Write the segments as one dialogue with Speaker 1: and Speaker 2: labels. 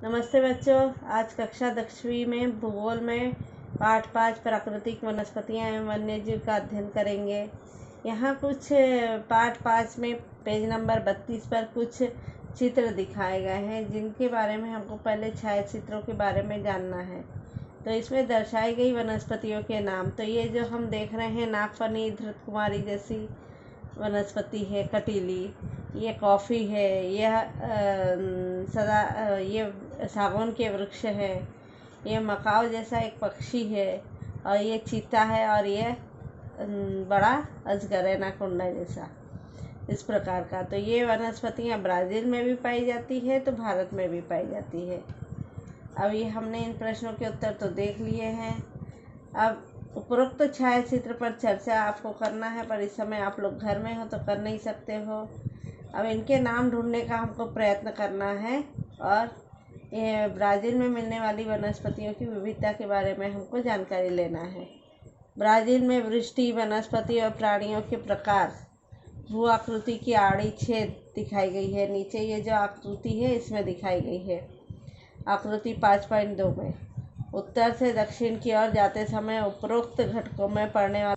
Speaker 1: नमस्ते बच्चों। आज कक्षा 10वीं में भूगोल में पाठ 5 प्राकृतिक वनस्पतियां एवं वन्यजीव का अध्ययन करेंगे। यहाँ कुछ पाठ 5 में पेज नंबर 32 पर कुछ चित्र दिखाए गए हैं, जिनके बारे में हमको पहले छायाचित्रों के बारे में जानना है। तो इसमें दर्शाई गई वनस्पतियों के नाम, तो ये जो हम देख रहे हैं नागफनी धृत कुमारी जैसी वनस्पति है, कटीली, ये कॉफ़ी है, ये सागौन के वृक्ष है, ये मकाओ जैसा एक पक्षी है, और ये चीता है, और ये बड़ा अजगर है नाकुंडा जैसा, इस प्रकार का। तो ये वनस्पतियाँ ब्राज़ील में भी पाई जाती है, तो भारत में भी पाई जाती है। अब ये हमने इन प्रश्नों के उत्तर तो देख लिए हैं। अब उपरोक्त छायाचित्र पर चर्चा आपको करना है, पर इस समय आप लोग घर में हो तो कर नहीं सकते हो। अब इनके नाम ढूंढने का हमको प्रयत्न करना है, और ये ब्राज़ील में मिलने वाली वनस्पतियों की विविधता के बारे में हमको जानकारी लेना है। ब्राज़ील में वृष्टि, वनस्पति और प्राणियों के प्रकार, भू आकृति की आड़ी छेद दिखाई गई है। नीचे ये जो आकृति है इसमें दिखाई गई है, आकृति 5.2 में। उत्तर से दक्षिण की ओर जाते समय उपरोक्त घटकों में पड़ने वाला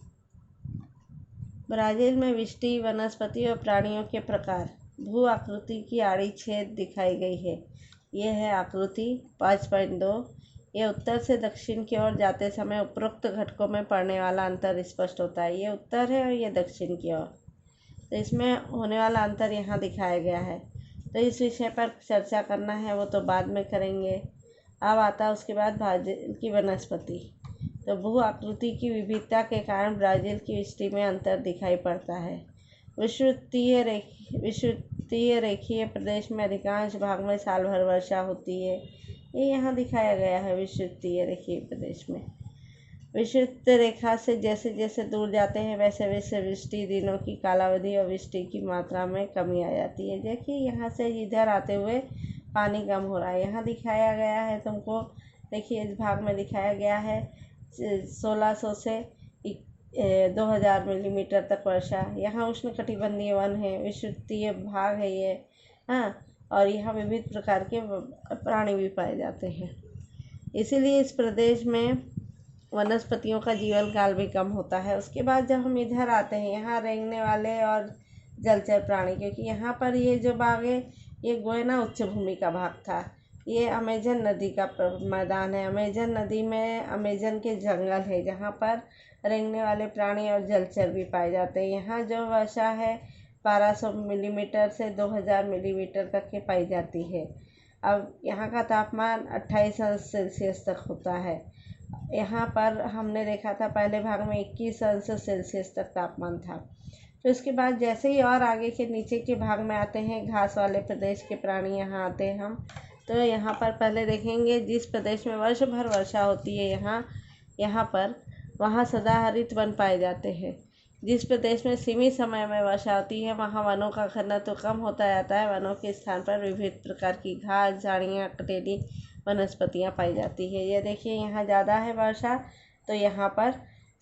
Speaker 1: ब्राज़ील में वृष्टि, वनस्पति और प्राणियों के प्रकार, भू आकृति की आड़ी छेद दिखाई गई है। ये है आकृति 5.2। ये उत्तर से दक्षिण की ओर जाते समय उपरोक्त घटकों में पड़ने वाला अंतर स्पष्ट होता है। ये उत्तर है और ये दक्षिण की ओर, तो इसमें होने वाला अंतर यहाँ दिखाया गया है। तो इस विषय पर चर्चा करना है, वो तो बाद में करेंगे। अब आता है उसके बाद ब्राज़ील की वनस्पति। तो भू आकृति की विविधता के कारण ब्राज़ील की वृष्टि में अंतर दिखाई पड़ता है। विषुवतीय रेखीय प्रदेश में अधिकांश भाग में साल भर वर्षा होती है। ये यहाँ दिखाया गया है। विषुवतीय रेखीय प्रदेश में विषुवत रेखा से जैसे जैसे दूर जाते हैं वैसे वैसे वृष्टि दिनों की कालावधि और वृष्टि की मात्रा में कमी आ जाती है। देखिए यहाँ से इधर आते हुए पानी कम हो रहा है, यहाँ दिखाया गया है तुमको। देखिए इस भाग में दिखाया गया है 1600 से 2000 मिलीमीटर तक वर्षा। यहाँ उष्णकटिबंधीय वन है, विषुवतीय भाग है ये, हाँ, और यहाँ विविध प्रकार के प्राणी भी पाए जाते हैं। इसीलिए इस प्रदेश में वनस्पतियों का जीवन काल भी कम होता है। उसके बाद जब हम इधर आते हैं, यहाँ रेंगने वाले और जलचर प्राणी, क्योंकि यहाँ पर ये जो भाग है ये गोयना उच्च भूमि का भाग था। ये अमेजन नदी का मैदान है। अमेजन नदी में अमेजन के जंगल है, जहाँ पर रेंगने वाले प्राणी और जलचर भी पाए जाते हैं। यहाँ जो वर्षा है 1200 मिलीमीटर से 2000 मिलीमीटर तक की पाई जाती है। अब यहाँ का तापमान 28 अंश सेल्सियस तक होता है। यहाँ पर हमने देखा था पहले भाग में 21 अंश सेल्सियस तक तापमान था। तो इसके बाद जैसे ही और आगे के नीचे के भाग में आते हैं, घास वाले प्रदेश के प्राणी यहाँ आते हैं हम, तो यहाँ पर पहले देखेंगे जिस प्रदेश में वर्ष भर वर्षा होती है यहाँ पर, वहाँ सदाहरित वन पाए जाते हैं। जिस प्रदेश में सीमित समय में वर्षा होती है वहाँ वनों का घनत्व तो कम होता जाता है। वनों के स्थान पर विविध प्रकार की घास, झाड़ियाँ, कटेली वनस्पतियाँ पाई जाती है। ये देखिए यहाँ ज़्यादा है वर्षा, तो यहाँ पर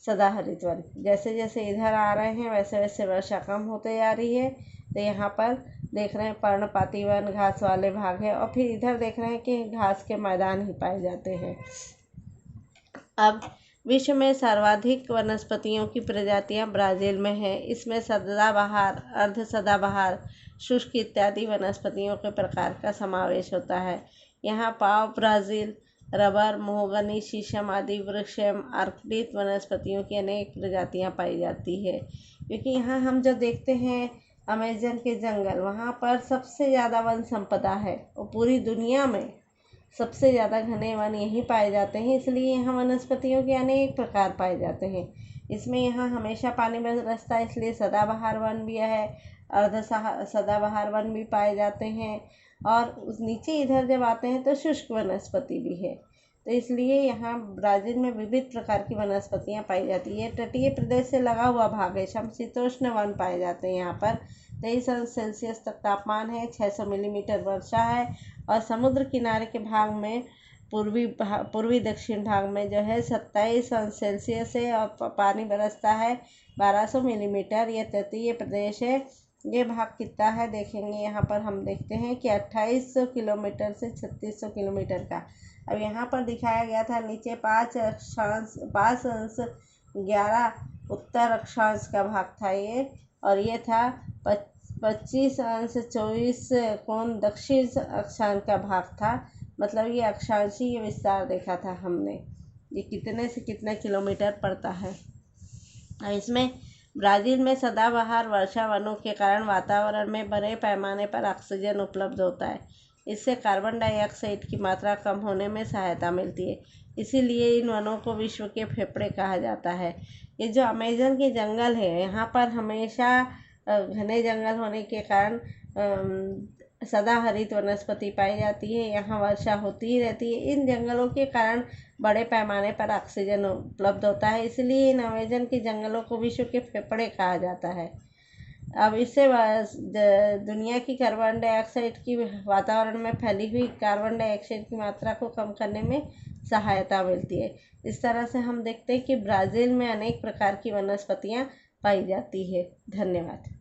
Speaker 1: सदाहरित वन। जैसे जैसे इधर आ रहे हैं वैसे वैसे वर्षा कम होते जा रही है। तो यहाँ पर देख रहे हैं पर्णपाती वन, घास वाले भाग है, और फिर इधर देख रहे हैं कि घास के मैदान ही पाए जाते हैं। अब विश्व में सर्वाधिक वनस्पतियों की प्रजातियां ब्राज़ील में हैं। इसमें सदाबहार, अर्ध सदाबहार, शुष्क इत्यादि वनस्पतियों के प्रकार का समावेश होता है। यहाँ पाव ब्राज़ील, रबर, मोहगनी, शीशम आदि वृक्ष एवं आर्कटिक वनस्पतियों की अनेक प्रजातियां पाई जाती है। क्योंकि यहाँ हम जो देखते हैं अमेजन के जंगल, वहाँ पर सबसे ज़्यादा वन संपदा है, और पूरी दुनिया में सबसे ज़्यादा घने वन यहीं पाए जाते हैं। इसलिए यहाँ वनस्पतियों के अनेक प्रकार पाए जाते हैं। इसमें यहाँ हमेशा पानी बरसता है, इसलिए सदाबहार वन भी है, अर्ध सदाबहार वन भी पाए जाते हैं। और उस नीचे इधर जब आते हैं तो शुष्क वनस्पति भी है। तो इसलिए यहाँ ब्राज़ील में विविध प्रकार की वनस्पतियाँ पाई जाती है। तटीय प्रदेश से लगा हुआ भाग है, समशीतोष्ण वन पाए जाते हैं। यहाँ पर 23 अंश सेल्सियस तक तापमान है, 600 मिलीमीटर वर्षा है, और समुद्र किनारे के भाग में पूर्वी दक्षिण भाग में जो है 27 अंश सेल्सियस है, और पानी बरसता है 1200 मिलीमीटर। यह तटीय प्रदेश है, ये भाग कितना है देखेंगे। यहाँ पर हम देखते हैं कि 2800 किलोमीटर से 3600 किलोमीटर का। अब यहाँ पर दिखाया गया था नीचे 5 अंश 11 उत्तर अक्षांश का भाग था ये, और ये था 25 अंश 24 कोण दक्षिण अक्षांश का भाग था। मतलब ये अक्षांशीय विस्तार देखा था हमने, ये कितने से कितने किलोमीटर पड़ता है। इसमें ब्राज़ील में सदाबहार वर्षा वनों के कारण वातावरण में बड़े पैमाने पर ऑक्सीजन उपलब्ध होता है। इससे कार्बन डाइऑक्साइड की मात्रा कम होने में सहायता मिलती है। इसीलिए इन वनों को विश्व के फेफड़े कहा जाता है। ये जो अमेज़न के जंगल है, यहाँ पर हमेशा घने जंगल होने के कारण सदाहरित वनस्पति पाई जाती है। यहाँ वर्षा होती ही रहती है। इन जंगलों के कारण बड़े पैमाने पर ऑक्सीजन उपलब्ध होता है, इसलिए इन अमेज़न के जंगलों को विश्व के फेफड़े कहा जाता है। अब इससे दुनिया की कार्बन डाइऑक्साइड की वातावरण में फैली हुई कार्बन डाइऑक्साइड की मात्रा को कम करने में सहायता मिलती है। इस तरह से हम देखते हैं कि ब्राज़ील में अनेक प्रकार की वनस्पतियाँ पाई जाती है। धन्यवाद।